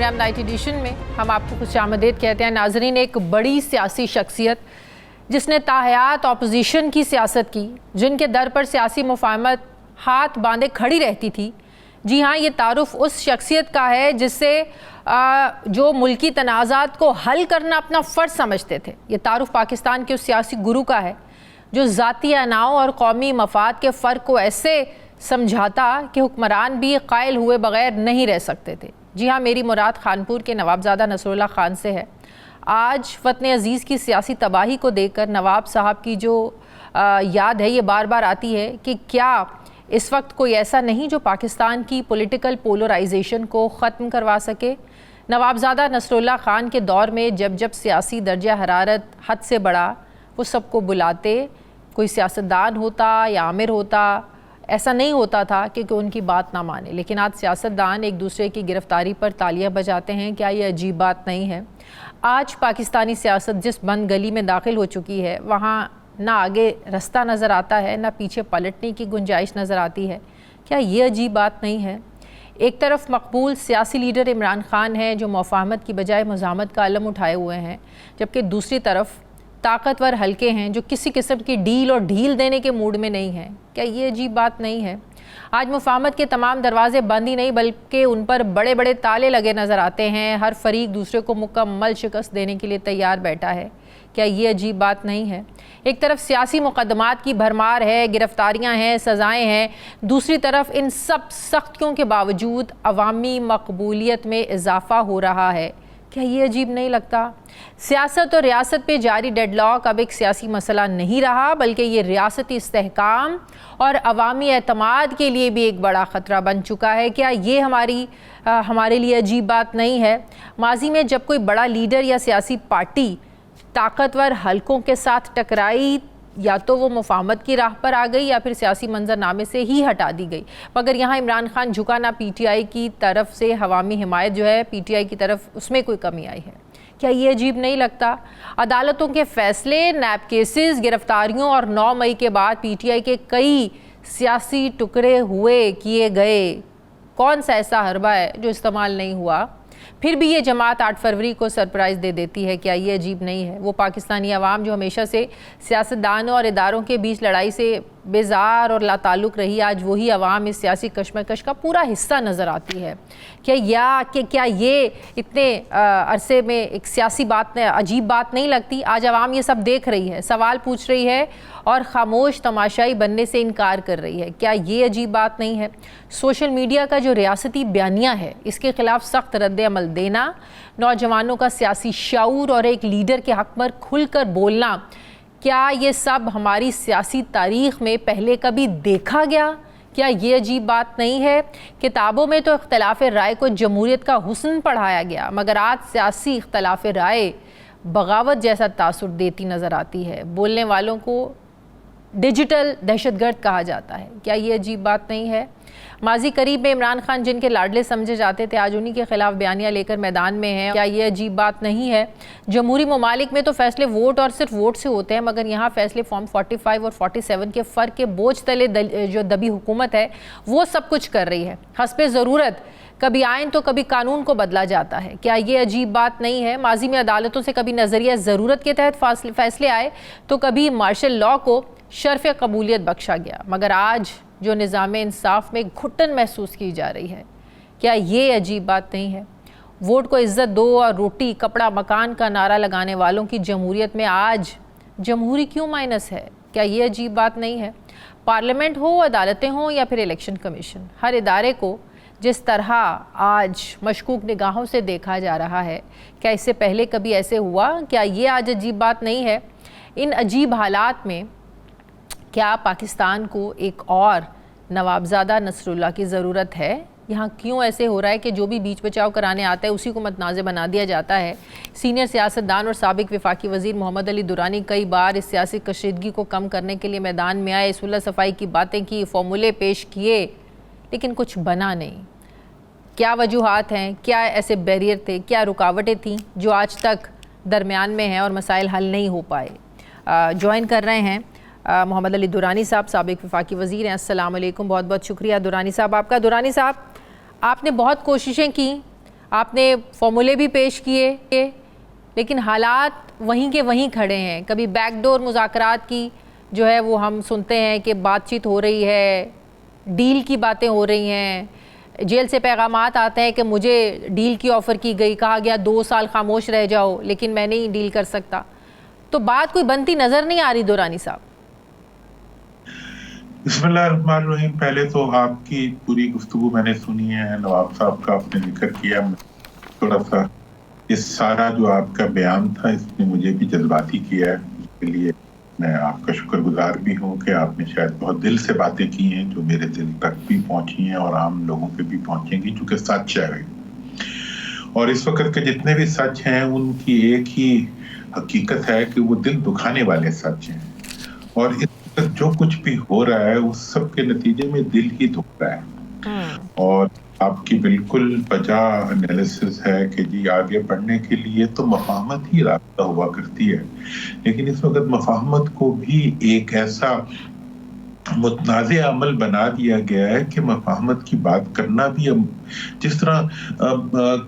Programme night addition में हम आपको खुश आमदीद कहते हैं। नाजरीन, एक बड़ी सियासी शख्सियत जिसने ताहयात अपोजिशन की सियासत की, जिनके दर पर सियासी मुफाहमत हाथ बांधे खड़ी रहती थी। जी हाँ, ये तारुफ उस शख्सियत का है जिससे जो मुल्की तनाज़ात को हल करना अपना फ़र्ज समझते थे। ये तारुफ पाकिस्तान के उस सियासी गुरु का है जो ज़ाती अनाव और कौमी मफाद के फ़र्क को ऐसे समझाता कि हुक्मरान भी कायल हुए बग़ैर नहीं रह सकते थे। जी हाँ, मेरी मुराद खानपुर के नवाबज़ादा नसरुल्लाह खान से है। आज वतन अज़ीज़ की सियासी तबाही को देखकर नवाब साहब की जो याद है ये बार बार आती है कि क्या इस वक्त कोई ऐसा नहीं जो पाकिस्तान की पॉलिटिकल पोलराइजेशन को ख़त्म करवा सके। नवाबज़ादा नसरुल्लाह खान के दौर में जब जब सियासी दर्जा हरारत हद से बढ़ा, वो सबको बुलाते, कोई सियासतदान होता या आमिर होता, ऐसा नहीं होता था कि उनकी बात ना माने। लेकिन आज सियासतदान एक दूसरे की गिरफ्तारी पर तालियां बजाते हैं। क्या ये अजीब बात नहीं है? आज पाकिस्तानी सियासत जिस बंद गली में दाखिल हो चुकी है, वहाँ ना आगे रास्ता नज़र आता है, ना पीछे पलटने की गुंजाइश नज़र आती है। क्या ये अजीब बात नहीं है? एक तरफ मकबूल सियासी लीडर इमरान खान है जो मुफाहमत की बजाय मज़ामत का अलम उठाए हुए हैं, जबकि दूसरी तरफ ताकतवर हल्के हैं जो किसी किस्म की डील और ढील देने के मूड में नहीं हैं। क्या ये अजीब बात नहीं है? आज मुफाहमत के तमाम दरवाजे बंद ही नहीं बल्कि उन पर बड़े बड़े ताले लगे नज़र आते हैं। हर फरीक दूसरे को मुकम्मल शिकस्त देने के लिए तैयार बैठा है। क्या ये अजीब बात नहीं है? एक तरफ सियासी मुकदमात की भरमार है, गिरफ्तारियां हैं, सज़ाएं हैं, दूसरी तरफ इन सब सख्तियों के बावजूद अवामी मकबूलियत में इजाफ़ा हो रहा है। क्या ये अजीब नहीं लगता? सियासत और रियासत पे जारी डेडलॉक अब एक सियासी मसला नहीं रहा, बल्कि ये रियासती इस्तेहकाम और अवामी एतमाद के लिए भी एक बड़ा ख़तरा बन चुका है। क्या ये हमारे लिए अजीब बात नहीं है? माजी में जब कोई बड़ा लीडर या सियासी पार्टी ताकतवर हलकों के साथ टकराई, या तो वो मुफाहमत की राह पर आ गई या फिर सियासी मंजरनामे से ही हटा दी गई। मगर यहाँ इमरान खान झुका ना पीटीआई की तरफ से हवामी हिमायत जो है पीटीआई की तरफ, उसमें कोई कमी आई है। क्या ये अजीब नहीं लगता? अदालतों के फैसले, नैब केसेस, गिरफ्तारियों और 9 मई के बाद पीटीआई के कई सियासी टुकड़े हुए किए गए, कौन सा ऐसा हरबा है जो इस्तेमाल नहीं हुआ? फिर भी ये जमात 8 फरवरी को सरप्राइज़ दे देती है। क्या ये अजीब नहीं है? वो पाकिस्तानी अवाम जो हमेशा से सियासतदानों और इदारों के बीच लड़ाई से बेजार और लाताल्लुक़ रही, आज वही अवाम इस सियासी कशमकश का पूरा हिस्सा नज़र आती है। क्या ये इतने अरसे में एक सियासी बात अजीब बात नहीं लगती? आज अवाम ये सब देख रही है, सवाल पूछ रही है और ख़ामोश तमाशाई बनने से इनकार कर रही है। क्या ये अजीब बात नहीं है? सोशल मीडिया का जो रियासती बयानिया है, इसके ख़िलाफ़ सख्त रद्द-ए-अमल देना, नौजवानों का सियासी शऊर और एक लीडर के हक़ पर खुल कर बोलना, क्या ये सब हमारी सियासी तारीख़ में पहले कभी देखा गया? क्या ये अजीब बात नहीं है? किताबों में तो इख्तलाफ राय को जमहूरियत का हुस्न पढ़ाया गया, मगर आज सियासी इख्तलाफ राय बगावत जैसा तासुर देती नज़र आती है। बोलने वालों को डिजिटल दहशतगर्द कहा जाता है। क्या ये अजीब बात नहीं है? माजी करीब में इमरान खान जिनके लाडले समझे जाते थे, आज उन्हीं के खिलाफ बयानियाँ लेकर मैदान में हैं। क्या ये अजीब बात नहीं है? जमहूरी ममालिक में तो फैसले वोट और सिर्फ वोट से होते हैं, मगर यहाँ फैसले फॉर्म 45 और 47 के फ़र्क के बोझ तले जो दबी हुकूमत है वो सब कुछ कर रही है। हस्बे ज़रूरत कभी आइन तो कभी कानून को बदला जाता है। क्या ये अजीब बात नहीं है? माजी में अदालतों से कभी नज़रिया ज़रूरत के तहत फैसले आए तो कभी मार्शल लॉ को शर्फ़ कबूलियत बख्शा गया, मगर आज जो निज़ाम इंसाफ में घुटन महसूस की जा रही है, क्या ये अजीब बात नहीं है? वोट को इज़्ज़त दो और रोटी कपड़ा मकान का नारा लगाने वालों की जमहूरियत में आज जमहूरी क्यों माइनस है? क्या ये अजीब बात नहीं है? पार्लियामेंट हो, अदालतें हों या फिर इलेक्शन कमीशन, हर इदारे को जिस तरह आज मशकूक निगाहों से देखा जा रहा है, क्या इससे पहले कभी ऐसे हुआ? क्या ये आज अजीब बात नहीं है? इन अजीब हालात में क्या पाकिस्तान को एक और नवाबज़ादा नसरुल्लाह की ज़रूरत है? यहाँ क्यों ऐसे हो रहा है कि जो भी बीच बचाव कराने आता है उसी को मतनाज़ बना दिया जाता है? सीनियर सियासतदान और साबिक वफाकी वज़ीर मोहम्मद अली दुरानी कई बार इस सियासी कशीदगी को कम करने के लिए मैदान में आए, सुलह सफ़ाई की बातें की, फॉर्मूले पेश किए, लेकिन कुछ बना नहीं। क्या वजूहात हैं? क्या ऐसे बैरियर थे, क्या रुकावटें थीं जो आज तक दरमियान में हैं और मसाइल हल नहीं हो पाए? ज्वाइन कर रहे हैं मोहम्मद अली दुरानी साहब, साबिक वफाकी वज़ीर हैं। अस्सलाम वालेकुम, बहुत बहुत शुक्रिया दुरानी साहब आपका। दुरानी साहब, आपने बहुत कोशिशें की आपने फॉर्मूले भी पेश किए, लेकिन हालात वहीं के वहीं खड़े हैं। कभी बैकडोर मुज़ाकरात की जो है वो हम सुनते हैं कि बातचीत हो रही है, डील की बातें हो रही हैं, जेल से पैगामात आते हैं कि मुझे डील की ऑफ़र की गई, कहा गया 2 साल खामोश रह जाओ, लेकिन मैं नहीं डील कर सकता। तो बात कोई बनती नज़र नहीं आ रही दुरानी साहब। बिस्मिल्लाहिर्रहमानिर्रहीम। पहले तो आपकी पूरी गुफ्तगू मैंने सुनी है, नवाब साहब का आपने जिक्र किया, थोड़ा सा इस सारा जो आपका बयान था इसने मुझे भी जज्बाती किया है। उसके लिए मैं आपका शुक्रगुजार भी हूँ कि आपने शायद बहुत दिल से बातें की हैं जो मेरे दिल तक भी पहुंची हैं और आम लोगों पे भी पहुंचेंगी, क्योंकि सच है। और इस वक्त के जितने भी सच हैं उनकी एक ही हकीकत है कि वो दिल दुखाने वाले सच हैं, और इस वक्त जो कुछ भी हो रहा है उस सब के नतीजे में दिल ही दुख रहा है। और आपकी बिल्कुल वजह एनालिसिस है कि जी आगे बढ़ने के लिए तो मफाहमत ही रास्ता हुआ करती है, लेकिन इस वक्त मफाहमत को भी एक ऐसा मुतनाज़े अमल बना दिया गया है कि मफाहमत की बात करना भी, जिस तरह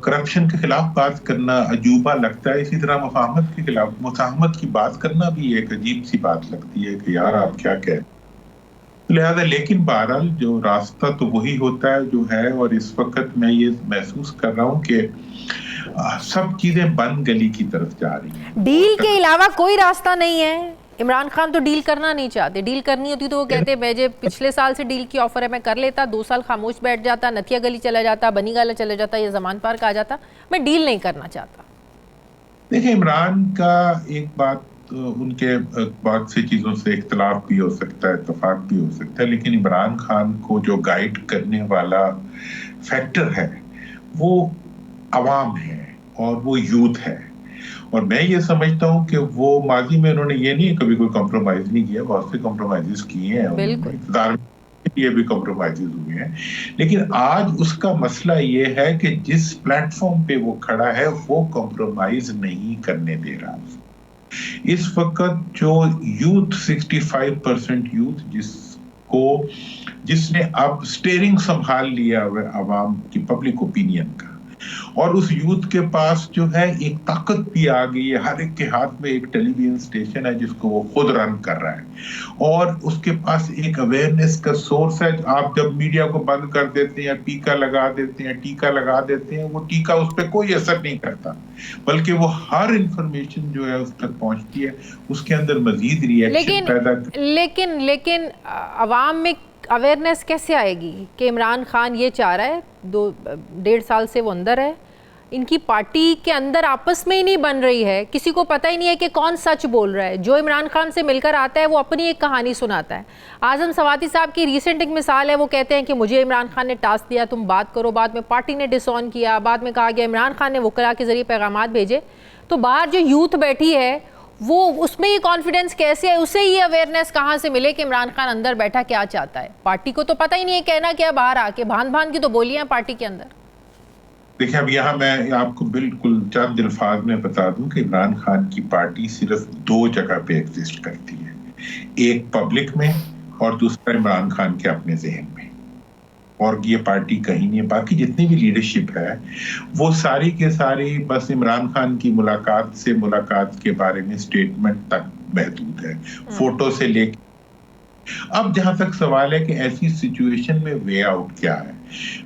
करप्शन के खिलाफ बात करना अजूबा लगता है, इसी तरह मफाहमत के खिलाफ मुफाहमत की बात करना भी एक अजीब सी बात लगती है कि यार आप क्या कह। लिहाजा लेकिन बहरहाल जो रास्ता तो वही होता है जो है, और इस वक्त मैं ये महसूस कर रहा हूँ कि सब चीजें बंद गली की तरफ जा रही हैं। डील के अलावा कोई रास्ता नहीं है। इमरान खान तो डील करना नहीं चाहते। डील करनी होती तो वो कहते मुझे पिछले साल से डील की ऑफर है, मैं कर लेता, 2 साल खामोश बैठ जाता, नथिया गली चला जाता, बनी गाला चला जाता या जमान पार्क आ जाता, मैं डील नहीं करना चाहता। देखिए, इमरान का एक बात, उनके बहुत सी चीजों से इख्तलाफ भी हो सकता है, इत्तेफाक भी हो सकता है, लेकिन इमरान खान को जो गाइड करने वाला फैक्टर है वो अवाम है और वो यूथ है। और मैं ये समझता हूँ कि वो माजी में उन्होंने ये नहीं कभी कोई कॉम्प्रोमाइज नहीं किया, बहुत से कॉम्प्रोमाइजेस किए हैं, इक़्तिदार ये भी कॉम्प्रोमाइजेस हुए हैं, लेकिन आज उसका मसला ये है कि जिस प्लेटफॉर्म पे वो खड़ा है वो कॉम्प्रोमाइज नहीं करने दे रहा। इस वक्त जो यूथ 65% यूथ जिसने अब स्टीयरिंग संभाल लिया है अवाम की पब्लिक ओपिनियन का, और उस यूथ के पास जो है एक ताकत भी आ गई है। हर एक के हाथ में एक टेलीविजन स्टेशन है जिसको वो खुद रन कर रहा है, और उसके पास एक अवेयरनेस का सोर्स है। आप जब मीडिया को बंद कर देते हैं, टीका लगा देते हैं, वो टीका उस पर कोई असर नहीं करता, बल्कि वो हर इंफॉर्मेशन जो है उस तक पहुंचती है, उसके अंदर मजीद रिएक्शन पैदा। लेकिन अवाम में अवेयरनेस कैसे आएगी कि इमरान खान ये चाह रहा है, 2-1.5 साल से वो अंदर है, इनकी पार्टी के अंदर आपस में ही नहीं बन रही है, किसी को पता ही नहीं है कि कौन सच बोल रहा है। जो इमरान खान से मिलकर आता है वो अपनी एक कहानी सुनाता है। आज़म सवाती साहब की रीसेंट एक मिसाल है, वो कहते हैं कि मुझे इमरान खान ने टास्क दिया तुम बात करो, बाद में पार्टी ने डिसऑन किया, बाद में कहा गया इमरान खान ने वकला के जरिए पैगामात भेजे। तो बाहर जो यूथ बैठी है वो उसमें ये कॉन्फिडेंस कैसे है, उसे ये अवेयरनेस कहाँ से मिले कि इमरान खान अंदर बैठा क्या चाहता है? पार्टी को तो पता ही नहीं है कहना क्या, बाहर आके भान की तो बोलियां पार्टी के अंदर। देखिए, अब यहाँ मैं आपको बिल्कुल चंद अल्फाज में बता दूं कि इमरान खान की पार्टी सिर्फ 2 जगह पे एग्जिस्ट करती है, एक पब्लिक में और दूसरा इमरान खान के अपने जहन में, और ये पार्टी कहीं नहीं है। बाकी जितनी भी लीडरशिप है वो सारी के सारी बस इमरान खान की मुलाकात के बारे में स्टेटमेंट तक महदूद है, फोटो से लेकर। अब जहां तक सवाल है कि ऐसी सिचुएशन में वे आउट क्या है,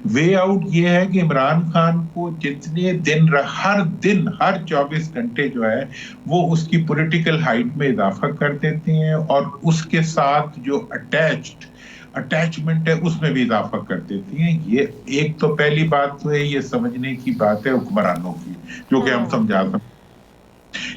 वे आउट ये है कि इमरान खान को जितने दिन हर 24 घंटे जो है वो उसकी पॉलिटिकल हाइट में इजाफा कर देते हैं, और उसके साथ जो अटैचमेंट है उसमें भी इजाफा कर देती हैं। ये एक तो पहली बात तो है, ये समझने की बात है हुक्मरानों की, जो कि हम समझा सकते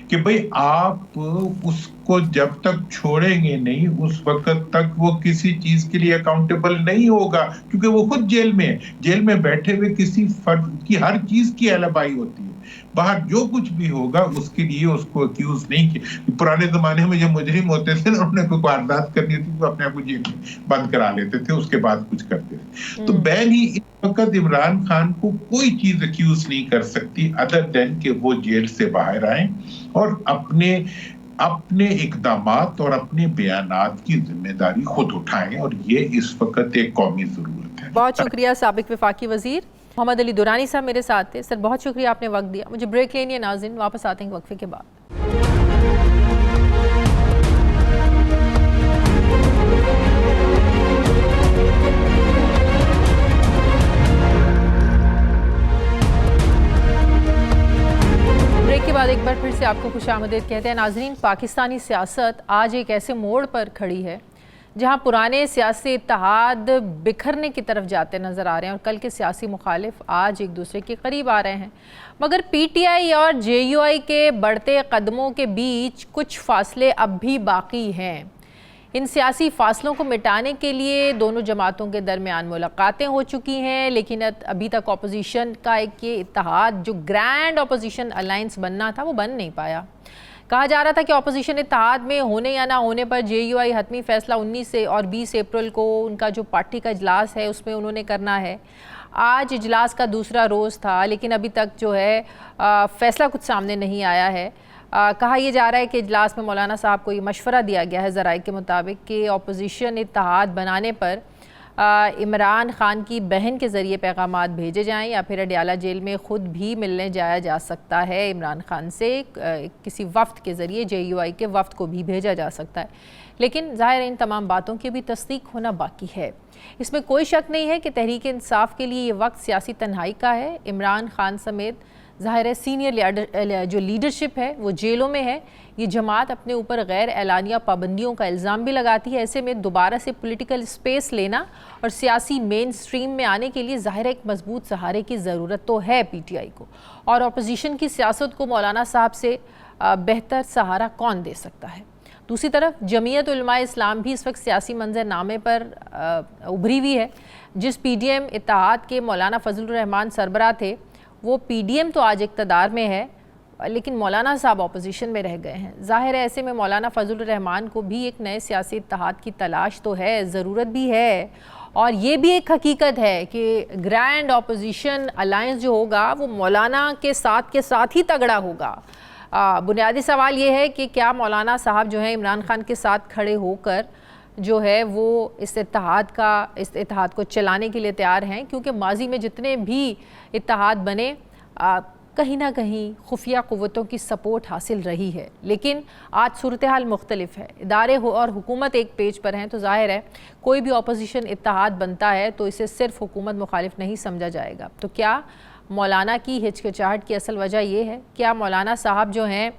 कि भाई आप उसको जब तक छोड़ेंगे नहीं उस वक्त तक वो किसी चीज के लिए अकाउंटेबल नहीं होगा, क्योंकि वो खुद जेल में है। जेल में बैठे हुए किसी फर्द की हर चीज की एलिबाई होती है, बाहर जो कुछ भी होगा उसके लिए उसको अक्यूज नहीं किया। पुराने जमाने में जो मुजरिम होते थे ना, उन्हें कोई वारदात करनी थी तो अपने आप को जेल में बंद करा लेते थे, उसके बाद कुछ करते थे। तो बैन ही इस वक्त इमरान खान को कोई चीज अक्यूज नहीं कर सकती अदर देन कि वो जेल से बाहर आए और अपने इकदामात और अपने बयानात की जिम्मेदारी खुद उठाएं, और ये इस वक्त एक कौमी जरूरत है। बहुत शुक्रिया साबिक वफाकी वजीर। मोहम्मद अली दुरानी साहब मेरे साथ थे। सर बहुत शुक्रिया, आपने वक्त दिया। मुझे ब्रेक लेनी है नाज़रीन, वापस आते हैं वक्फे के बाद। ब्रेक के बाद एक बार फिर से आपको खुशामदीद कहते हैं नाज़रीन। पाकिस्तानी सियासत आज एक ऐसे मोड़ पर खड़ी है जहां पुराने सियासी इत्तेहाद बिखरने की तरफ जाते नज़र आ रहे हैं और कल के सियासी मुखालिफ आज एक दूसरे के करीब आ रहे हैं, मगर PTI और JUI के बढ़ते कदमों के बीच कुछ फासले अब भी बाकी हैं। इन सियासी फासलों को मिटाने के लिए दोनों जमातों के दरमियान मुलाकातें हो चुकी हैं, लेकिन अभी तक अपोजिशन का एक ये इत्तेहाद जो ग्रैंड अपोजिशन अलायंस बनना था वो बन नहीं पाया। कहा जा रहा था कि अपोजिशन इत्तेहाद में होने या ना होने पर JUI हतमी फैसला 19 और 20 अप्रैल को उनका जो पार्टी का इजलास है उसमें उन्होंने करना है। आज इजलास का दूसरा रोज़ था, लेकिन अभी तक जो है फ़ैसला कुछ सामने नहीं आया है। कहा यह जा रहा है कि इजलास में मौलाना साहब को ये मशवरा दिया गया है ज़राए के मुताबिक कि अपोजिशन इत्तेहाद बनाने पर इमरान खान की बहन के ज़रिए पैगामात भेजे जाएं या फिर अडयाला जेल में ख़ुद भी मिलने जाया जा सकता है इमरान खान से। किसी वफ़द के ज़रिए JUI के वफ़द को भी भेजा जा सकता है, लेकिन ज़ाहिर इन तमाम बातों की भी तस्दीक होना बाकी है। इसमें कोई शक नहीं है कि तहरीक इंसाफ के लिए ये वक्त सियासी तन्हाई का है। इमरान खान समेत ज़ाहिर है सीनियर जो लीडरशिप है वो जेलों में है। ये जमात अपने ऊपर गैर एलानिया पाबंदियों का इल्ज़ाम भी लगाती है। ऐसे में दोबारा से पॉलिटिकल स्पेस लेना और सियासी मेन स्ट्रीम में आने के लिए ज़ाहिर एक मजबूत सहारे की ज़रूरत तो है PTI को, और अपोजिशन की सियासत को मौलाना साहब से बेहतर सहारा कौन दे सकता है। दूसरी तरफ जमीयत उलमा इस्लाम भी इस वक्त सियासी मंजरनामे पर उभरी हुई है। जिस PDM इत्तेहाद के मौलाना फजलुर रहमान सरबराह थे, वो PDM तो आज इक़्तिदार में है, लेकिन मौलाना साहब अपोजिशन में रह गए हैं। ज़ाहिर है ऐसे में मौलाना फजलुर रहमान को भी एक नए सियासी इत्तेहाद की तलाश तो है, ज़रूरत भी है, और ये भी एक हकीकत है कि ग्रैंड अपोजिशन अलायंस जो होगा वो मौलाना के साथ ही तगड़ा होगा। बुनियादी सवाल ये है कि क्या मौलाना साहब जो है इमरान खान के साथ खड़े होकर जो है वो इस इत्तेहाद को चलाने के लिए तैयार हैं, क्योंकि माजी में जितने भी इत्तेहाद बने कहीं ना कहीं खुफिया क़ुव्वतों की सपोर्ट हासिल रही है। लेकिन आज सूरत हाल मुख्तलिफ है, इदारे और हुकूमत एक पेज पर हैं, तो ज़ाहिर है कोई भी अपोजिशन इत्तेहाद बनता है तो इसे सिर्फ हुकूमत मुखालिफ नहीं समझा जाएगा। तो क्या मौलाना की हिचकिचाहट की असल वजह ये है? क्या मौलाना साहब जो हैं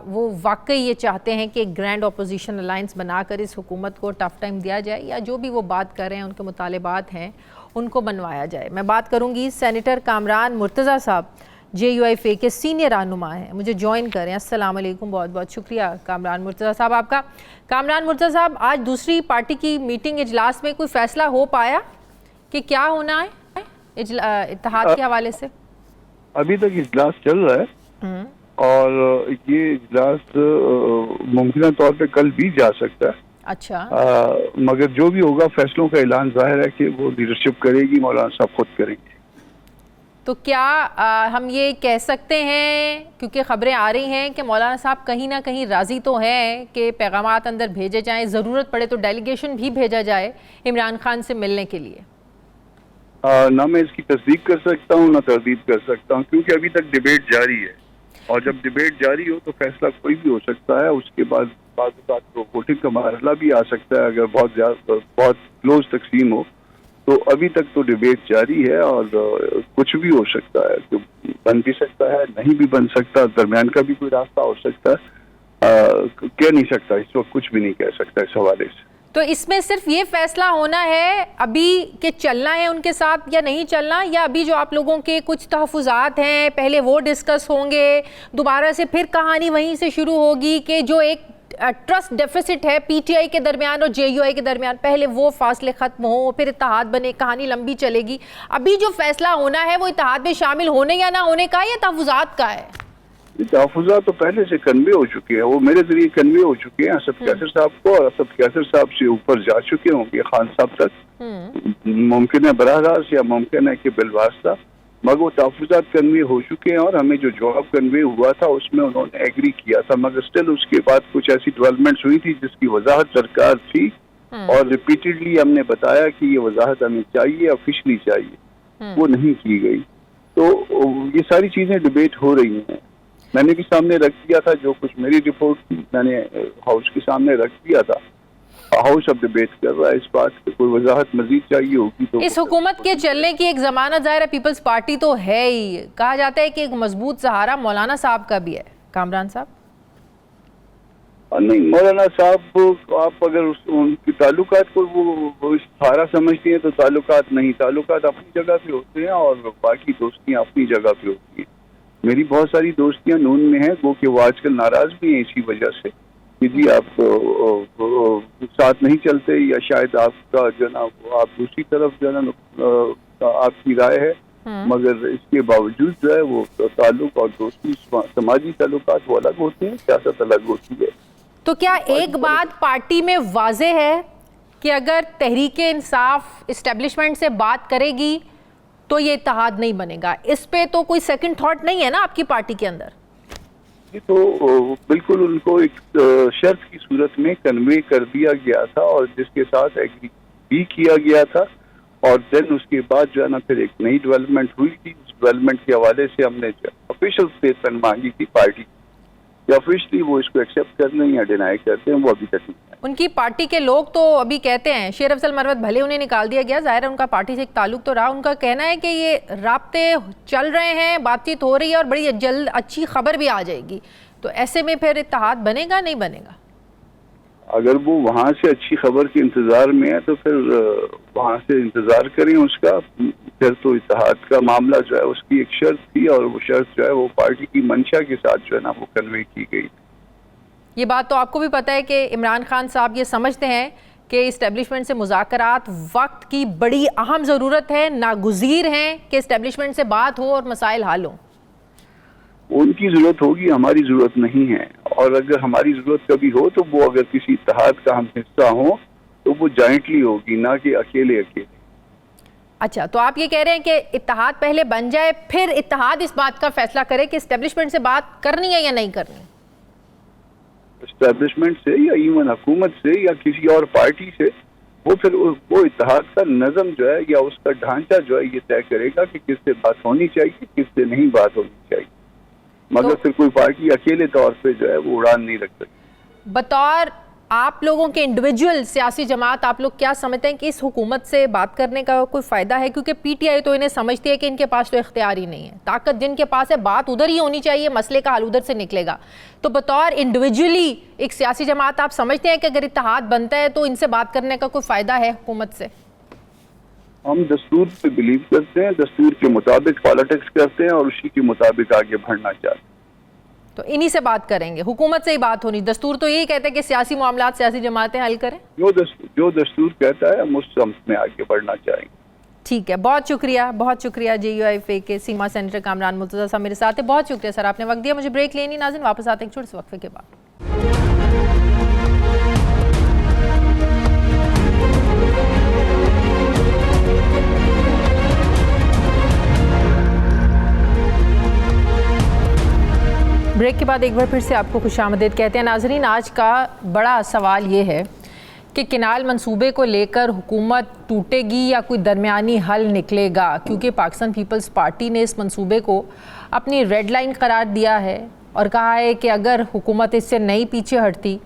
वो वाकई ये चाहते हैं कि ग्रैंड अपोजिशन अलायंस बनाकर इस हुकूमत को टफ़ टाइम दिया जाए, या जो भी वो बात कर रहे हैं उनके मुतालिबात हैं उनको बनवाया जाए? मैं बात करूँगी सेनेटर कामरान मुर्तज़ा साहब, JUI के सीनियर रहनुमा हैं, मुझे ज्वाइन करें। अस्सलाम वालेकुम, बहुत बहुत शुक्रिया कामरान मुर्तज़ा साहब आपका। कामरान मुर्तज़ा साहब, आज दूसरी पार्टी की मीटिंग इजलास में कोई फ़ैसला हो पाया कि क्या होना है इत्तेहाद के हवाले से? अभी तक इजलास चल रहा है और ये इजलास मुमकिन तौर पे कल भी जा सकता है। अच्छा। मगर जो भी होगा फैसलों का ऐलान जाहिर है कि वो लीडरशिप करेगी, मौलाना साहब खुद करेंगे। तो क्या हम ये कह सकते हैं, क्योंकि ख़बरें आ रही हैं कि मौलाना साहब कहीं ना कहीं राज़ी तो हैं कि पैगामात अंदर भेजे जाएं, ज़रूरत पड़े तो डेलीगेशन भी भेजा जाए इमरान खान से मिलने के लिए? ना मैं इसकी तस्दीक कर सकता हूँ ना तरदीद कर सकता हूँ, क्योंकि अभी तक डिबेट जारी है, और जब डिबेट जारी हो तो फैसला कोई भी हो सकता है। उसके बाद वोटिंग का मरहला भी आ सकता है, अगर बहुत क्लोज तकसीम हो। तो अभी तक तो डिबेट जारी है और कुछ भी हो सकता है, तो बन भी सकता है, नहीं भी बन सकता, दरमियान का भी कोई रास्ता हो सकता है। कह नहीं सकता, इस वक्त कुछ भी नहीं कह सकता इस हवाले से। तो इसमें सिर्फ ये फैसला होना है अभी कि चलना है उनके साथ या नहीं चलना, या अभी जो आप लोगों के कुछ तहफ़्फ़ुज़ात हैं पहले वो डिस्कस होंगे, दोबारा से फिर कहानी वहीं से शुरू होगी कि जो एक ट्रस्ट डेफिसिट है PTI के दरमियान और JUI के दरमियान, पहले वो फासले ख़त्म हो फिर इत्तेहाद बने, कहानी लंबी चलेगी? अभी जो फैसला होना है वो इत्तेहाद में शामिल होने या ना होने का या तहफ़्फ़ुज़ात का है? तहफ़्फ़ुज़ात तो पहले से कन्वे हो चुके हैं, वो मेरे जरिए कन्वे हो चुके हैं असद कैसर साहब को, और असद कैसर साहब से ऊपर जा चुके होंगे खान साहब तक। मुमकिन है बराह रास्त या मुमकिन है कि बिलवास्ता, मगर वो तहफ़्फ़ुज़ात कन्वे हो चुके हैं और हमें जो जवाब कन्वे हुआ था उसमें उन्होंने एग्री किया था। मगर स्टिल उसके बाद कुछ ऐसी डेवलपमेंट्स हुई थी जिसकी वजाहत दरकार थी, और रिपीटेडली हमने बताया कि ये वजाहत हमें चाहिए, ऑफिशियली चाहिए। वो नहीं की गई। तो ये सारी चीजें डिबेट हो रही हैं। मैंने भी सामने रख दिया था, जो कुछ मेरी रिपोर्ट थी मैंने हाउस के सामने रख दिया था। हाउस अब डिबेट कर रहा है इस बात पे, कोई वजाहत मजीद चाहिए होगी तो। इस हुकूमत के चलने की एक जमानत जाहिर है पीपल्स पार्टी तो है ही, कहा जाता है कि एक मजबूत सहारा मौलाना साहब का भी है। कामरान साहब? नहीं, मौलाना साहब आप अगर उनकी ताल्लुकात को वो सहारा समझती हैं तो ताल्लुकात नहीं, ताल्लुकात अपनी जगह पे होते हैं और बाकी दोस्तियां अपनी जगह पे होती हैं। मेरी बहुत सारी दोस्तियां नून में हैं, वो कि वो आजकल नाराज भी हैं इसी वजह से कि जी आप साथ नहीं चलते, या शायद आपका जो ना आप दूसरी तरफ जो ना आपकी राय है, मगर इसके बावजूद जो है वो ताल्लुक और दोस्ती समाजी ताल्लुकात वो अलग होते हैं, सियासत अलग होती है। तो क्या एक बात पार्टी में वाजे है कि अगर तहरीके इंसाफ इस्टेब्लिशमेंट से बात करेगी तो ये इत्तेहाद नहीं बनेगा? इस पे तो कोई सेकंड थॉट नहीं है ना आपकी पार्टी के अंदर? तो बिल्कुल उनको एक शर्त की सूरत में कन्वे कर दिया गया था और जिसके साथ एग्री भी किया गया था, और देन उसके बाद जो है ना फिर एक नई डेवलपमेंट हुई थी। उस डेवलपमेंट के हवाले से हमने ऑफिशियल स्टेटमेंट मांगी थी पार्टी, या ऑफिशियली वो इसको एक्सेप्ट कर रहे हैं या डिनाई करते हैं, वो अभी तक नहीं है। उनकी पार्टी के लोग तो अभी कहते हैं, शेर अफजल मरवत भले उन्हें निकाल दिया गया, जाहिर है उनका पार्टी से एक ताल्लुक तो रहा, उनका कहना है कि ये राब्ते चल रहे हैं, बातचीत हो रही है और बड़ी जल्द अच्छी खबर भी आ जाएगी। तो ऐसे में फिर इत्तेहाद बनेगा नहीं बनेगा? अगर वो वहाँ से अच्छी खबर के इंतजार में है तो फिर वहाँ से इंतजार करें उसका। फिर तो इत्तेहाद का मामला जो है उसकी एक शर्त थी, और वो शर्त जो है वो पार्टी की मंशा के साथ जो है ना वो कन्वे की गई। ये बात तो आपको भी पता है कि इमरान खान साहब ये समझते हैं कि इस्टेब्लिशमेंट से मुज़ाकरात वक्त की बड़ी अहम ज़रूरत है, नागुज़ीर हैं कि इस्टेब्लिशमेंट से बात हो और मसाइल हल हों। उनकी जरूरत होगी, हमारी जरूरत नहीं है। और अगर हमारी जरूरत कभी हो तो वो अगर किसी इत्तेहाद का हम हिस्सा हो तो वो जॉइंटली होगी, ना कि अकेले अकेले। अच्छा, तो आप ये कह रहे हैं कि इत्तेहाद पहले बन जाए, फिर इत्तेहाद इस बात का फैसला करे कि इस्टेब्लिशमेंट से बात करनी है या नहीं करनी? इस्टेब्लिशमेंट से या इवन हुकूमत से या किसी और पार्टी से, वो फिर वो इत्तेहाद का नज़म जो है या उसका ढांचा जो है ये तय करेगा कि किससे बात होनी चाहिए, किससे नहीं बात होनी चाहिए। मगर तो फिर कोई पार्टी अकेले तौर पे जो है वो उड़ान नहीं रख सकती। बतौर आप लोगों के इंडिविजुअल सियासी जमात, आप लोग क्या समझते हैं कि इस हुकूमत से बात करने का कोई फ़ायदा है? क्योंकि पीटीआई तो इन्हें समझती है कि इनके पास तो इख्तियार ही नहीं है, ताकत जिनके पास है, बात उधर ही होनी चाहिए, मसले का हल उधर से निकलेगा। तो बतौर इंडिविजुअली एक सियासी जमात आप समझते हैं कि अगर इत्तेहाद बनता है तो इनसे बात करने का कोई फ़ायदा है हुकूमत से? हम दस्तूर पे बिलीव करते हैं, दस्तूर के मुताबिक पॉलिटिक्स करते हैं और उसी के मुताबिक आगे बढ़ना चाहते हैं। तो इन्हीं से बात करेंगे, हुकूमत से ही बात होनी। दस्तूर तो यही कहता है कि सियासी मामलात सियासी जमातें हल करें। जो दस्तूर कहता है हम उस समत में आगे बढ़ना चाहेंगे। ठीक है, बहुत शुक्रिया JUIFA के सीमा सेनेटर कामरान मुर्तज़ा साहब मेरे साथ है। बहुत शुक्रिया सर, आपने वक्त दिया। मुझे ब्रेक लेनी, नाज़रीन वापस आते हैं एक छोटे से वक्फे के बाद। ब्रेक के बाद एक बार फिर से आपको खुशामदीद कहते हैं। नाजरीन, आज का बड़ा सवाल ये है कि किनाल मंसूबे को लेकर हुकूमत टूटेगी या कोई दरमियानी हल निकलेगा, क्योंकि पाकिस्तान पीपल्स पार्टी ने इस मंसूबे को अपनी रेड लाइन करार दिया है और कहा है कि अगर हुकूमत इससे नहीं पीछे हटती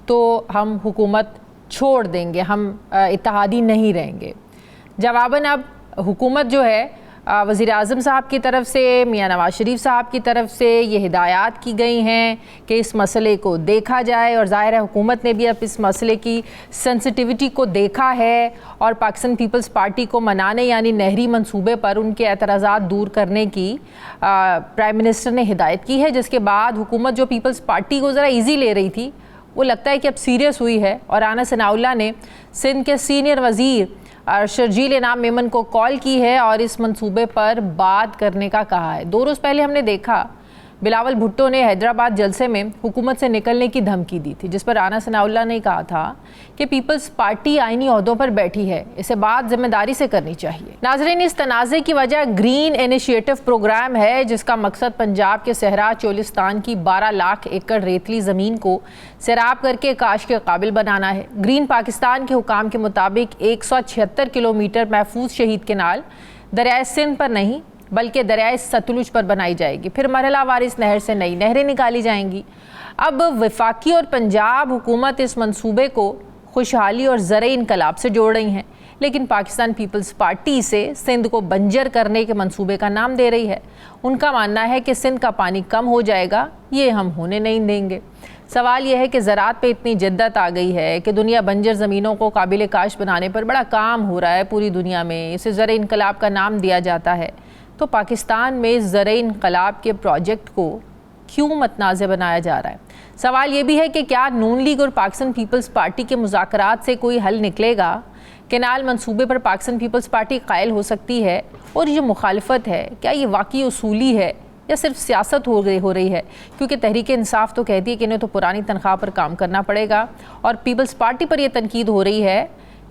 तो हम हुकूमत छोड़ देंगे, हम इत्तेहादी नहीं रहेंगे। जवाबन अब हुकूमत जो है वज़ीर आज़म साहब की तरफ से, मियां नवाज शरीफ साहब की तरफ से ये हिदायत की गई हैं कि इस मसले को देखा जाए, और ज़ाहिर है हुकूमत ने भी अब इस मसले की सेंसिटिविटी को देखा है और पाकिस्तान पीपल्स पार्टी को मनाने यानी नहरी मंसूबे पर उनके एतराज़ात दूर करने की प्राइम मिनिस्टर ने हिदायत की है, जिसके बाद हुकूमत जो पीपल्स पार्टी को ज़रा ईजी ले रही थी वो लगता है कि अब सीरियस हुई है। और राना सनाउल्लाह ने सिंध के सीनियर वज़ीर शर्जील इनाम मेमन को कॉल की है और इस मंसूबे पर बात करने का कहा है। 2 रोज़ पहले हमने देखा बिलावल भुट्टो ने हैदराबाद जलसे में हुकूमत से निकलने की धमकी दी थी, जिस पर राना सनाउल्लाह ने कहा था कि पीपल्स पार्टी आईनी ओहदों पर बैठी है, इसे बात जिम्मेदारी से करनी चाहिए। नाजरीन, इस तनाज़े की वजह ग्रीन इनिशिएटिव प्रोग्राम है, जिसका मकसद पंजाब के सहरा चोलिस्तान की 12 लाख एकड़ रेतली ज़मीन को सैराब करके काश के काबिल बनाना है। ग्रीन पाकिस्तान के हुकाम के मुताबिक 176 किलोमीटर महफूज शहीद केनाल दरियाए सिंध पर नहीं बल्कि दरियाए सतलुज पर बनाई जाएगी। फिर मरहलावार इस नहर से नई नहरें निकाली जाएंगी। अब वफाकी और पंजाब हुकूमत इस मंसूबे को खुशहाली और ज़रई इनकलाब से जोड़ रही हैं, लेकिन पाकिस्तान पीपल्स पार्टी से सिंध को बंजर करने के मंसूबे का नाम दे रही है। उनका मानना है कि सिंध का पानी कम हो जाएगा, ये हम होने नहीं देंगे। सवाल यह है कि ज़राअत पे इतनी जिद्दत आ गई है कि दुनिया बंजर ज़मीनों को काबिल काश बनाने पर बड़ा काम हो रहा है पूरी दुनिया में, इसे ज़रई इनकलाब का नाम दिया जाता है। तो पाकिस्तान में ज़रई इनकलाब के प्रोजेक्ट को क्यों मतनाज़ बनाया जा रहा है? सवाल ये भी है कि क्या नून लीग और पाकिस्तान पीपल्स पार्टी के मुज़ाकरात से कोई हल निकलेगा? केनाल मंसूबे पर पाकिस्तान पीपल्स पार्टी कायल हो सकती है? और ये मुखालफत है, क्या ये वाकई उसूली है या सिर्फ सियासत हो रही है? क्योंकि तहरीक इंसाफ तो कहती है कि इन्हें तो पुरानी तनख्वाह पर काम करना पड़ेगा, और पीपल्स पार्टी पर यह तनकीद हो रही है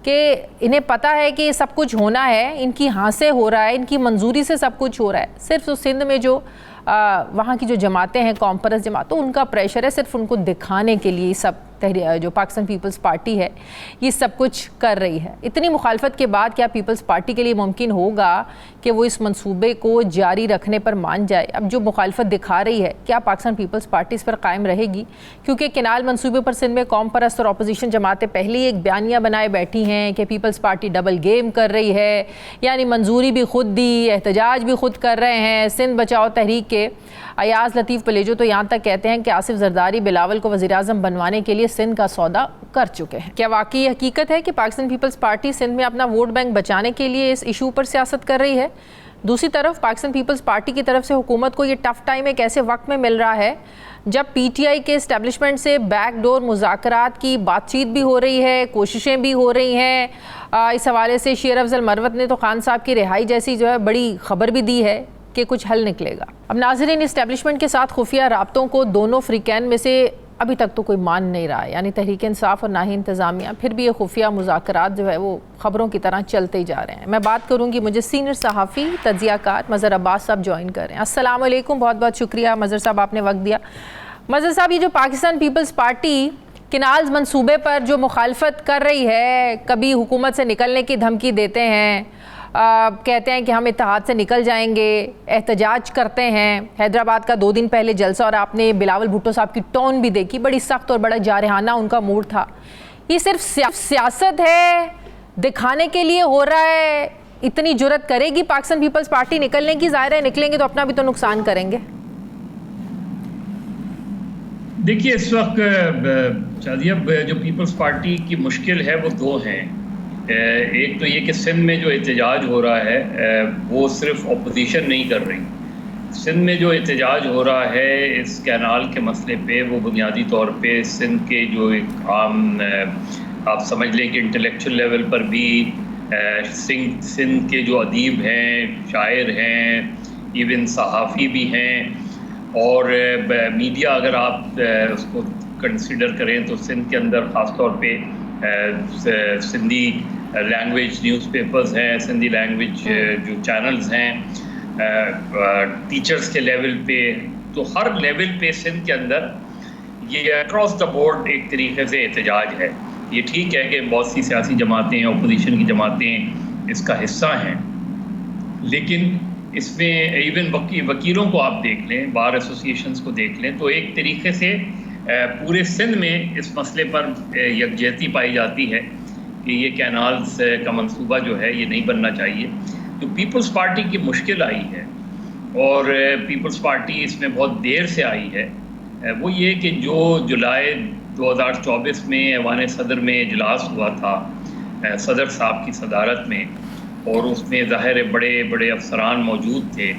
कि इन्हें पता है कि सब कुछ होना है, इनकी हाँ से हो रहा है, इनकी मंजूरी से सब कुछ हो रहा है। सिर्फ उस सिंध में जो वहाँ की जो जमातें हैं, कौम परस्त जमात, तो उनका प्रेशर है, सिर्फ उनको दिखाने के लिए सब जो पाकिस्तान पीपल्स पार्टी है ये सब कुछ कर रही है। इतनी मुखालफत के बाद क्या पीपल्स पार्टी के लिए मुमकिन होगा कि वो इस मंसूबे को जारी रखने पर मान जाए? अब जो मुखालफत दिखा रही है, क्या पाकिस्तान पीपल्स पार्टी इस पर कायम रहेगी? क्योंकि केनाल मंसूबे पर सिंध में कौम परस्त और अपोजिशन जमातें पहले ही एक बयानिया बनाए बैठी हैं कि पीपल्स पार्टी डबल गेम कर रही है, यानी मंजूरी भी खुद दी, एहतजाज भी खुद कर रहे हैं। सिंध बचाओ तहरीक के अयाज लतीफ़ पलेजो तो यहाँ तक कहते हैं कि आसिफ जरदारी बिलावल को वज़ीर-ए-आज़म बनवाने के लिए सिंध का सौदा कर चुके हैं। क्या वाकई हकीकत है कि पाकिस्तान पीपल्स पार्टी सिंध में अपना वोट बैंक बचाने के लिए इस इशू पर सियासत कर रही है? दूसरी तरफ पाकिस्तान पीपल्स पार्टी की तरफ से हुकूमत को ये टफ टाइम एक ऐसे वक्त में मिल रहा है जब PTI के इस्टेब्लिशमेंट से बैकडोर मुज़ाकरात की बातचीत भी हो रही है, कोशिशें भी हो रही हैं। इस हवाले से शेर अफजल मरवत ने तो खान साहब की रिहाई जैसी जो है बड़ी खबर भी दी है कि कुछ हल निकलेगा। अब नाज़रीन, इस्टेब्लिशमेंट के साथ खुफिया राब्तों को दोनों फ्रीकैन में से अभी तक तो कोई मान नहीं रहा है, यानी तहरीक इंसाफ और ना ही इंतज़ामिया। फिर भी ये खुफिया मुज़ाकरात जो है वो ख़बरों की तरह चलते ही जा रहे हैं। मैं बात करूँगी, मुझे सीनियर सहाफ़ी तज्ज़ियाकार मज़हर अब्बास साहब ज्वाइन कर रहे हैं। अस्सलाम वालेकुम, बहुत बहुत शुक्रिया मज़हर साहब, आपने वक्त दिया। मज़हर साहब, ये जो पाकिस्तान पीपल्स पार्टी केनाल्स मंसूबे पर जो मुखालफत कर रही है, कभी हुकूमत से निकलने की धमकी देते हैं, कहते हैं कि हम इत्तेहाद से निकल जाएंगे, एहतजाज करते हैं। हैदराबाद का 2 दिन पहले जलसा, और आपने बिलावल भुट्टो साहब की टोन भी देखी, बड़ी सख्त और बड़ा जारहाना उनका मूड था। ये सिर्फ सियासत है, दिखाने के लिए हो रहा है? इतनी जुर्रत करेगी पाकिस्तान पीपल्स पार्टी निकलने की? ज़ाहिर है निकलेंगे तो अपना भी तो नुकसान करेंगे। देखिए, इस वक्त शादिया जो पीपल्स पार्टी की मुश्किल है वो 2 हैं। एक तो ये कि सिंध में जो एहतजाज हो रहा है वो सिर्फ अपोजिशन नहीं कर रही। सिंध में जो एहतजाज हो रहा है इस कैनाल के मसले पे, वो बुनियादी तौर पे सिंध के जो एक आम आप समझ लें कि इंटेलेक्चुअल लेवल पर भी सिंध के जो अदीब हैं, शायर हैं, इवन सहाफ़ी भी हैं, और मीडिया अगर आप उसको कंसिडर करें तो सिंध के अंदर ख़ास तौर पे सिंधी लैंग्वेज न्यूज़पेपर्स हैं, सिंधी लैंग्वेज जो चैनल्स हैं, टीचर्स के लेवल पे, तो हर लेवल पे सिंध के अंदर ये अक्रॉस द बोर्ड एक तरीके से एहतजाज है। ये ठीक है कि बहुत सी सियासी जमातें, अपोजिशन की जमातें इसका हिस्सा हैं, लेकिन इसमें इवन वकीलों को आप देख लें, बार एसोसिएशंस को देख लें, तो एक तरीके से पूरे सिंध में इस मसले पर यकजहती पाई जाती है कि ये कैनाल्स का मंसूबा जो है ये नहीं बनना चाहिए। तो पीपल्स पार्टी की मुश्किल आई है, और पीपल्स पार्टी इसमें बहुत देर से आई है, वो ये कि जो जुलाई 2024 में ऐवान सदर में इजलास हुआ था सदर साहब की सदारत में, और उसमें ज़ाहिर बड़े बड़े अफसरान मौजूद थे।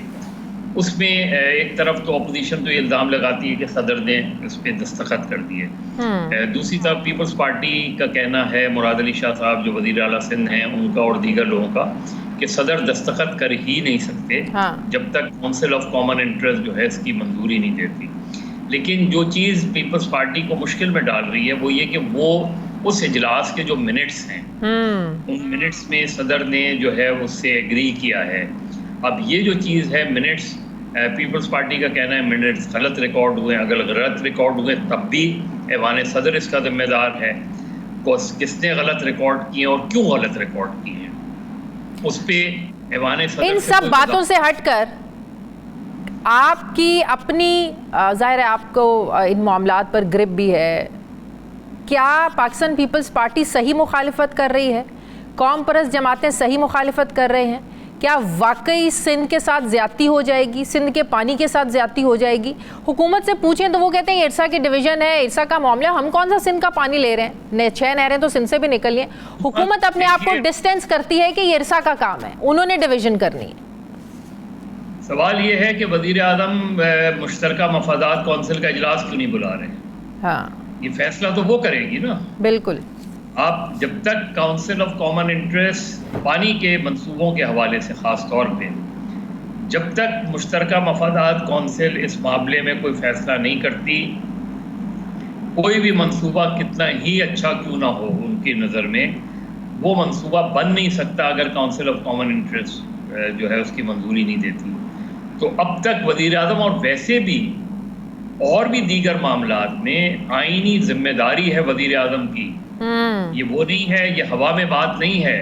उसमें एक तरफ तो अपोजिशन तो ये इल्ज़ाम लगाती है कि सदर ने इस पर दस्तखत कर दिए। दूसरी तरफ पीपल्स पार्टी का कहना है, मुराद अली शाह साहब जो वज़ीर आला सिंध हैं उनका और दीगर लोगों का, कि सदर दस्तखत कर ही नहीं सकते जब तक काउंसिल ऑफ कॉमन इंटरेस्ट जो है इसकी मंजूरी नहीं देती। लेकिन जो चीज़ पीपल्स पार्टी को मुश्किल में डाल रही है वो ये कि वो उस इजलास के जो मिनट्स हैं उन मिनट्स में सदर ने जो है उससे एग्री किया है। अब ये जो चीज़ है मिनट्स, पीपल्स पार्टी का कहना है मिनट्स गलत रिकॉर्ड हुए, अगर गलत रिकॉर्ड हुए तब भी ऐवान सदर इसका जिम्मेदार है। किसने गलत रिकॉर्ड किए और क्यों गलत रिकॉर्ड किए हैं उस पर ऐवान सदर इन से सब कोई बातों से हटकर आपकी अपनी जाहिर है आपको इन मामलात पर ग्रिप भी है, क्या पाकिस्तान पीपल्स पार्टी सही मुखालिफत कर रही है? कौम परस्त जमातें सही मुखालिफत कर रहे हैं? क्या वाकई सिंध के साथ ज़्यादती हो जाएगी, सिंध के पानी के साथ ज़्यादती हो जाएगी? हुकूमत से पूछें तो वो कहते हैं इरसा की डिवीज़न है, इरसा का मामला, हम कौन सा सिंध का पानी ले रहे हैं? 6 नहरें तो सिंध से भी निकली हैं। हुकूमत अपने आप को डिस्टेंस करती है कि ये इरसा का काम है, उन्होंने डिवीज़न करनी है। सवाल ये है कि वज़ीर आज़म मुश्तरका मफादात कौंसिल का इजलास क्यों नहीं बुला रहे? हाँ, ये फैसला तो वो करेगी ना। बिल्कुल। आप जब तक काउंसिल ऑफ कॉमन इंटरेस्ट पानी के मंसूबों के हवाले से ख़ास तौर पे जब तक मुश्तरका मफादात कौंसिल इस मामले में कोई फैसला नहीं करती, कोई भी मंसूबा कितना ही अच्छा क्यों ना हो उनकी नज़र में, वो मंसूबा बन नहीं सकता अगर काउंसिल ऑफ कॉमन इंटरेस्ट जो है उसकी मंजूरी नहीं देती। तो अब तक वज़ीर आज़म और वैसे भी और भी दीगर मामलात में आईनी जिम्मेदारी है वज़ीर आज़म की। ये वो नहीं है, ये हवा में बात नहीं है,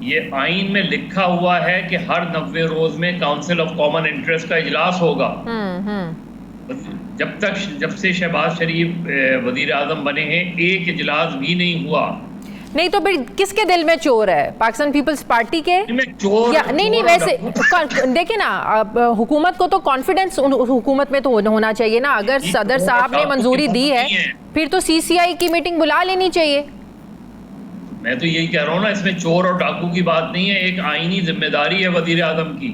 ये आइन में लिखा हुआ है कि हर 90 रोज में काउंसिल ऑफ कॉमन इंटरेस्ट का इजलास होगा। जब से शहबाज शरीफ वज़ीर आज़म बने हैं एक इजलास भी नहीं हुआ। नहीं तो फिर किसके दिल में चोर है? पाकिस्तान पीपल्स पार्टी के चोर या नहीं वैसे देखिए ना, हुकूमत को तो कॉन्फिडेंस हुकूमत में तो होना चाहिए ना। अगर सदर साहब ने मंजूरी दी है फिर तो CCI की मीटिंग बुला लेनी चाहिए। मैं तो यही कह रहा हूँ ना, इसमें चोर और डाकू की बात नहीं है, एक आईनी जिम्मेदारी है वज़ीर आज़म की।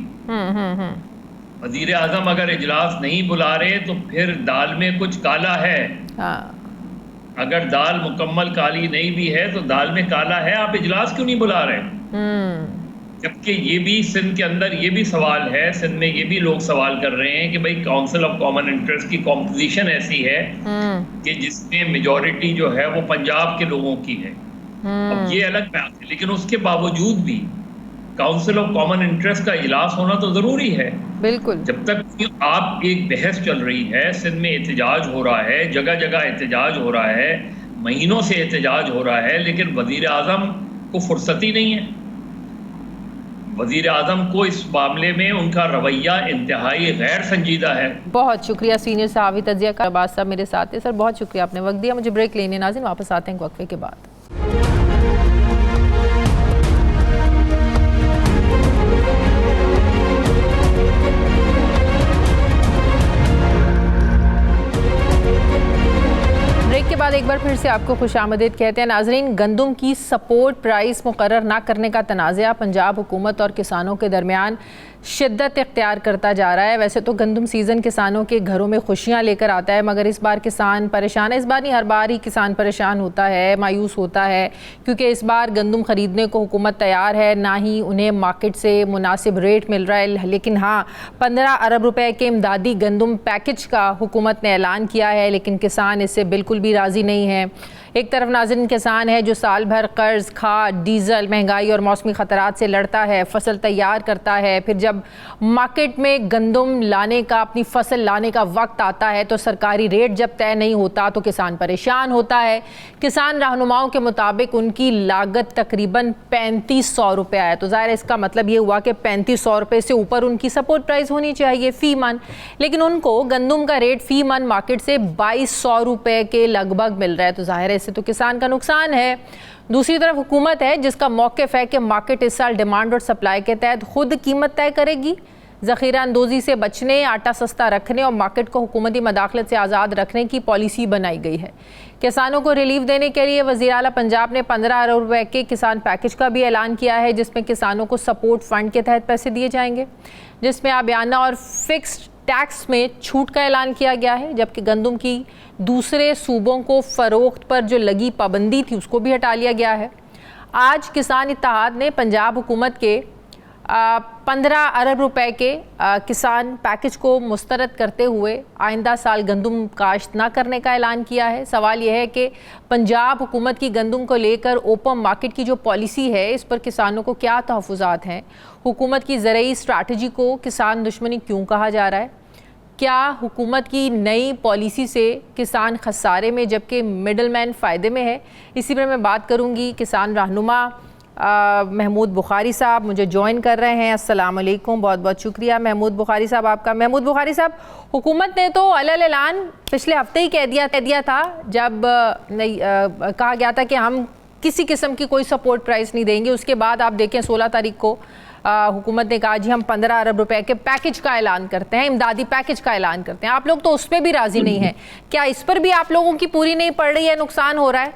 वज़ीर आज़म अगर इजलास नहीं बुला रहे तो फिर दाल में कुछ काला है। अगर दाल मुकम्मल काली नहीं भी है तो दाल में काला है, आप इजलास क्यों नहीं बुला रहे? जबकि ये भी सिंध के अंदर ये भी सवाल है, सिंध में ये भी लोग सवाल कर रहे हैं कि भाई काउंसिल ऑफ कॉमन इंटरेस्ट की कॉम्पोजिशन ऐसी है कि जिसमें मेजॉरिटी जो है वो पंजाब के लोगों की है। अब ये अलग बात है, लेकिन उसके बावजूद भी काउंसिल ऑफ कॉमन इंटरेस्ट का इजलास होना तो जरूरी है। बिल्कुल। जब तक आप एक बहस चल रही है, सिंध में एहतजाज हो रहा है, जगह जगह एहतजाज हो रहा है, महीनों से एहतजाज हो रहा है, लेकिन वज़ीर आज़म को फुर्सत ही नहीं है। वज़ीर आज़म को इस मामले में उनका रवैया इंतहाई गैर संजीदा है। बहुत शुक्रिया सीनियर सहावी तजिया का अब्बास साहब मेरे साथ थे। सर बहुत शुक्रिया, आपने वक्त दिया। मुझे ब्रेक लेने नाज़रीन वापस आते हैं वक्फे के बाद। ब्रेक के बाद एक बार फिर से आपको खुशामदीद कहते हैं नाजरीन। गंदम की सपोर्ट प्राइस मुकर्रर ना करने का तनाज़ा पंजाब हुकूमत और किसानों के दरमियान शिद्दत इख्तियार करता जा रहा है। वैसे तो गंदम सीज़न किसानों के घरों में खुशियां लेकर आता है, मगर इस बार किसान परेशान है। इस बार नहीं, हर बार ही किसान परेशान होता है, मायूस होता है, क्योंकि इस बार गंदम ख़रीदने को हुकूमत तैयार है, ना ही उन्हें मार्केट से मुनासिब रेट मिल रहा है। लेकिन हाँ, 15 अरब रुपए के इमदादी गंदम पैकेज का हुकूमत ने ऐलान किया है, लेकिन किसान इससे बिल्कुल भी राज़ी नहीं है। एक तरफ नाज़रीन किसान है जो साल भर कर्ज, खाद, डीजल, महंगाई और मौसमी ख़तरात से लड़ता है, फसल तैयार करता है, फिर जब मार्केट में गंदम लाने का, अपनी फसल लाने का वक्त आता है तो सरकारी रेट जब तय नहीं होता तो किसान परेशान होता है। किसान रहनुमाओं के मुताबिक उनकी लागत तकरीबन 3500 रुपये है, तो ज़ाहिर इसका मतलब ये हुआ कि 3500 रुपये से ऊपर उनकी सपोर्ट प्राइस होनी चाहिए फ़ी मन, लेकिन उनको गंदम का रेट फ़ी मन मार्केट से 2200 रुपये के लगभग मिल रहा है, तो ज़ाहिर इससे तो किसान का नुकसान है। दूसरी तरफ हुकूमत है जिसका मौक़िफ़ है कि मार्केट इस साल डिमांड और सप्लाई के तहत खुद कीमत तय करेगी। ज़ख़ीरा अंदोज़ी से बचने, आटा सस्ता रखने और मार्केट को हुकूमती मदाखलत से आज़ाद रखने की पॉलिसी बनाई गई है। किसानों को रिलीफ देने के लिए वज़ीर आला पंजाब ने 15 अरब रुपए के किसान पैकेज का भी ऐलान किया है, जिसमें किसानों को सपोर्ट फ़ंड के तहत पैसे दिए जाएंगे, जिसमें आबियाना और फिक्स्ड टैक्स में छूट का ऐलान किया गया है, जबकि गंदम की दूसरे सूबों को फ़रोख्त पर जो लगी पाबंदी थी उसको भी हटा लिया गया है। आज किसान इत्तेहाद ने पंजाब हुकूमत के 15 अरब रुपए के किसान पैकेज को मुस्तरद करते हुए आइंदा साल गंदम काश्त ना करने का ऐलान किया है। सवाल यह है कि पंजाब हुकूमत की गंदम को लेकर ओपन मार्केट की जो पॉलिसी है इस पर किसानों को क्या तहफ़्फ़ुज़ात हैं, हुकूमत की ज़रूरी स्ट्रैटेजी को किसान दुश्मनी क्यों कहा जा रहा है, क्या हुकूमत की नई पॉलिसी से किसान खसारे में जबकि मिडल मैन फ़ायदे में है। इसी पर मैं बात करूंगी किसान रहनुमा महमूद बुखारी साहब मुझे ज्वाइन कर रहे हैं। अस्सलाम वालेकुम, बहुत बहुत शुक्रिया महमूद बुखारी साहब आपका। महमूद बुखारी साहब, हुकूमत ने तो अलल ऐलान पिछले हफ्ते ही कह दिया था जब कहा गया था कि हम किसी किस्म की कोई सपोर्ट प्राइस नहीं देंगे। उसके बाद आप देखें 16 तारीख को हुकूमत ने कहा जी हम 15 अरब रुपए के पैकेज का ऐलान करते हैं, इमदादी पैकेज का ऐलान करते हैं। आप लोग तो उस पर भी राजी नहीं हैं, क्या इस पर भी आप लोगों की पूरी नहीं पड़ रही है, नुकसान हो रहा है?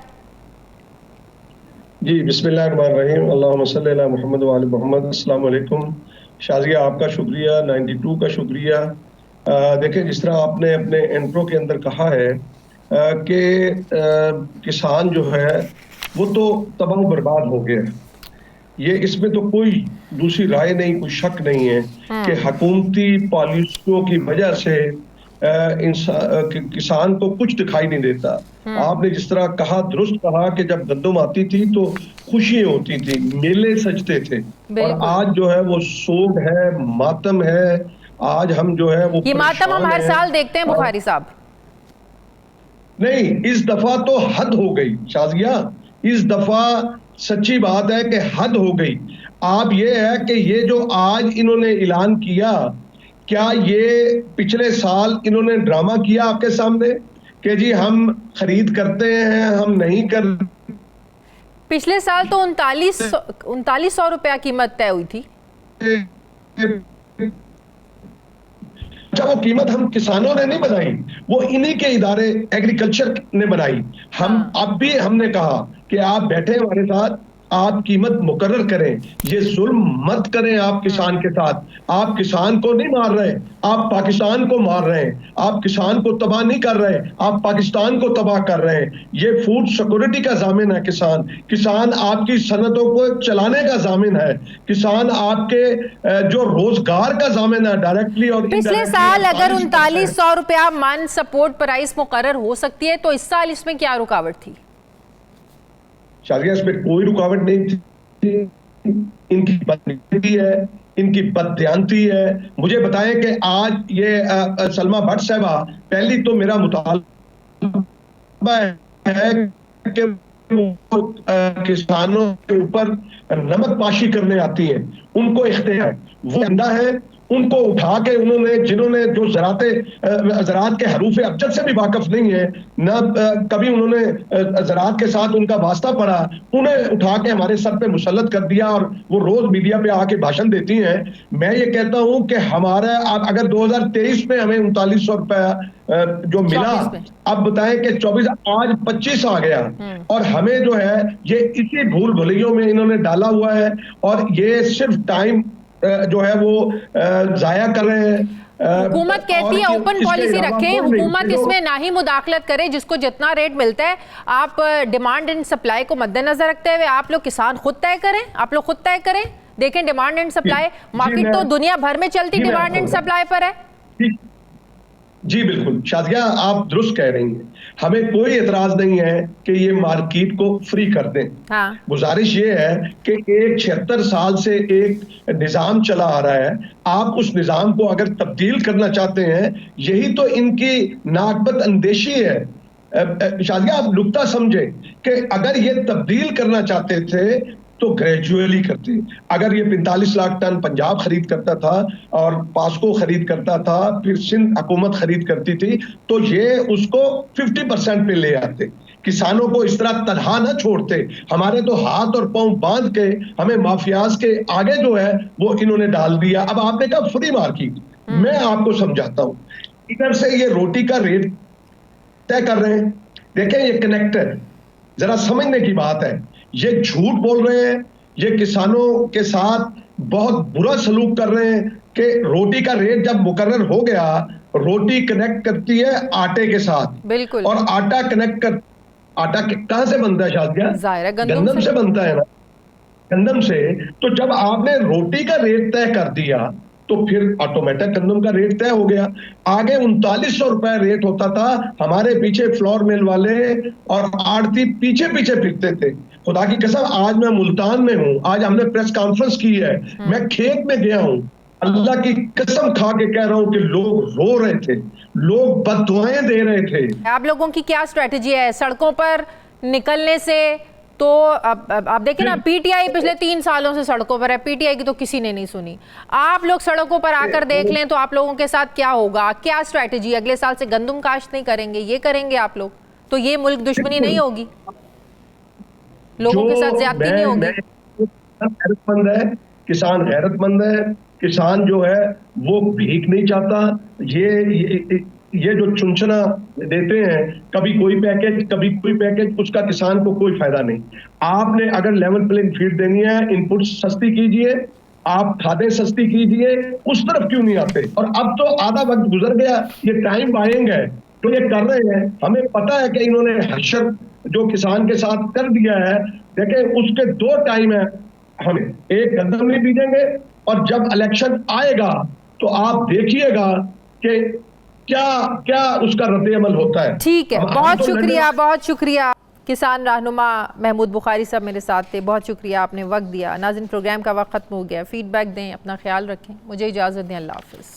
जी बिस्मिल्लाहिर्रहमानिर्रहीम, अल्लाहुम्मा सल्ली अला मुहम्मद व आले मुहम्मद। अस्सलाम वालेकुम। शाज़िया आपका शुक्रिया, 92 का शुक्रिया। देखें, जिस तरह आपने अपने इंट्रो के अंदर कहा है कि किसान जो है वो तो तबाह बर्बाद हो गया, ये इसमें तो कोई दूसरी राय नहीं, कोई शक नहीं है कि हुकूमती पॉलिसियों की वजह से किसान को कुछ दिखाई नहीं देता। आपने जिस तरह कहा, दुरुस्त कहा कि जब गंदम आती थी तो खुशियां होती थी, मेले सजते थे, और आज जो है वो सोग है, मातम है। आज हम जो है वो ये मातम हम हर साल देखते हैं बुखारी साहब। नहीं, इस दफा तो हद हो गई शाज़िया, इस दफा सच्ची बात है कि हद हो गई। आप ये है कि ये जो आज इन्होंने ऐलान किया, क्या ये पिछले साल इन्होंने ड्रामा किया आपके सामने कि जी हम खरीद करते हैं, हम नहीं कर? पिछले साल तो 3900 रुपया कीमत तय हुई थी। अच्छा, वो कीमत हम किसानों ने नहीं बनाई, वो इन्हीं के इदारे एग्रीकल्चर ने बनाई। हम अब भी हमने कहा कि आप बैठे हमारे साथ, आप कीमत मुकर्रर करें, ये जुल्म मत करें आप किसान के साथ। आप किसान को नहीं मार रहे, आप पाकिस्तान को मार रहे हैं। आप किसान को तबाह नहीं कर रहे, आप पाकिस्तान को तबाह कर रहे हैं। ये फूड सिक्योरिटी का जामिन है किसान, किसान आपकी सनतों को चलाने का जामिन है, किसान आपके जो रोजगार का जामिन है डायरेक्टली और पिछले साल अगर 3900 रुपया मन सपोर्ट प्राइस मुकर्रर हो सकती है तो इस साल इसमें क्या रुकावट थी? शाज़िया, इसमें कोई रुकावट नहीं थी। इनकी बदनीयती है, इनकी बददियानती है। मुझे बताएं कि आज ये सलमा भट्ट साहबा, पहली तो मेरा मुतालबा है कि किसानों के ऊपर नमक पाशी करने आती है, उनको इख्तियार, वो अंडा है, उनको उठा के उन्होंने, जिन्होंने जो ज़राअत के हरूफ अबजद से भी वाकिफ नहीं है, ना कभी उन्होंने ज़राअत के साथ उनका वास्ता पड़ा, उन्हें उठा के हमारे सर पे मुसल्लत कर दिया और वो रोज मीडिया पे आके भाषण देती हैं। मैं ये कहता हूं कि हमारा अगर 2023 में हमें 3900 रुपया जो मिला, अब बताएं कि 24 आज 25 आ गया, और हमें जो है ये इसी भूल भुलैयों में इन्होंने डाला हुआ है, और ये सिर्फ टाइम जो है वो जाया कर रहे हैं। हुकूमत कहती है ओपन पॉलिसी रखें, हुकूमत इसमें ना ही मुदाखलत करे, जिसको जितना रेट मिलता है आप डिमांड एंड सप्लाई को मद्देनजर रखते हुए आप लोग किसान खुद तय करें, आप लोग खुद तय करें। देखें, डिमांड एंड सप्लाई मार्केट तो दुनिया भर में चलती डिमांड एंड सप्लाई पर है। जी बिल्कुल शाज़िया, आप दुरुस्त कह रही हैं, हमें कोई एतराज नहीं है कि ये मार्केट को फ्री कर दें। हाँ। गुजारिश ये है कि एक 76 साल से एक निज़ाम चला आ रहा है, आप उस निज़ाम को अगर तब्दील करना चाहते हैं, यही तो इनकी नाकबत अंदेशी है। शाज़िया, आप नुक्ता समझे कि अगर ये तब्दील करना चाहते थे तो ग्रेजुअली करते। अगर ये 45 लाख टन पंजाब खरीद करता था और पास्को खरीद करता था, फिर सिंध हुकूमत खरीद करती थी, तो ये उसको 50% पे ले आते, किसानों को इस तरह तनहा न छोड़ते। हमारे तो हाथ और पांव बांध के हमें माफियाज के आगे जो है वो इन्होंने डाल दिया। अब आपने कहा फ्री मार्केट, मैं आपको समझाता हूं। इधर से ये रोटी का रेट तय कर रहे हैं, देखें ये कनेक्टर, जरा समझने की बात है, ये झूठ बोल रहे हैं, ये किसानों के साथ बहुत बुरा सलूक कर रहे हैं कि रोटी का रेट जब मुकर्रर हो गया, रोटी कनेक्ट करती है आटे के साथ, बिल्कुल, और आटा कहां से बनता है शाज़िया? गंदम से बनता है ना, गंदम से। तो जब आपने रोटी का रेट तय कर दिया तो फिर ऑटोमेटिक गंदम का रेट तय हो गया। आगे 3900 रुपए रेट होता था, हमारे पीछे फ्लोर मिल वाले और आड़ती पीछे पीछे फिरते थे। खुदा की कसम, आज मैं मुल्तान में हूँ, आज हमने प्रेस कॉन्फ्रेंस की है, मैं खेत में गया हूँ, अल्लाह की कसम खा के कह रहा हूँ कि लोग रो रहे थे, लोग बददुआएं दे रहे थे। आप लोगों की क्या स्ट्रेटेजी है? सड़कों पर निकलने से तो अब आप देखें ना, पीटीआई पिछले 3 सालों से सड़कों पर है, पीटीआई की तो किसी ने नहीं सुनी। आप लोग सड़कों पर आकर देख लें तो आप लोगों के साथ क्या होगा, क्या स्ट्रैटेजी, अगले साल से गंदम काश्त नहीं करेंगे, ये करेंगे आप लोग, तो ये मुल्क दुश्मनी नहीं होगी, लोगों के साथ ज्यादती नहीं होगी। गैरतमंद है किसान, गैरतमंद है किसान, जो है वो भीख नहीं चाहता। ये जो चुनचना देते हैं, कभी कोई पैकेज, उसका किसान को कोई फायदा नहीं। आपने अगर लेवल प्लेइंग फील्ड देनी है, इनपुट सस्ती कीजिए, आप खादें सस्ती कीजिए, उस तरफ क्यों नहीं आते? और अब तो आधा वक्त गुजर गया, ये टाइम बाइंग है तो ये कर रहे हैं। हमें पता है कि इन्होंने हशर जो किसान के साथ कर दिया है, देखिए उसके 2 टाइम है, हमें एक गंदम नहीं बीजेंगे, और जब इलेक्शन आएगा तो आप देखिएगा कि क्या उसका रद्द-ए-अमल होता है। ठीक है, बहुत शुक्रिया। किसान रहनुमा महमूद बुखारी साहब मेरे साथ थे, बहुत शुक्रिया, आपने वक्त दिया। नाज़रीन, प्रोग्राम का वक्त खत्म हो गया। फीडबैक दें, अपना ख्याल रखें, मुझे इजाज़त दें, अल्लाह हाफ़िज़।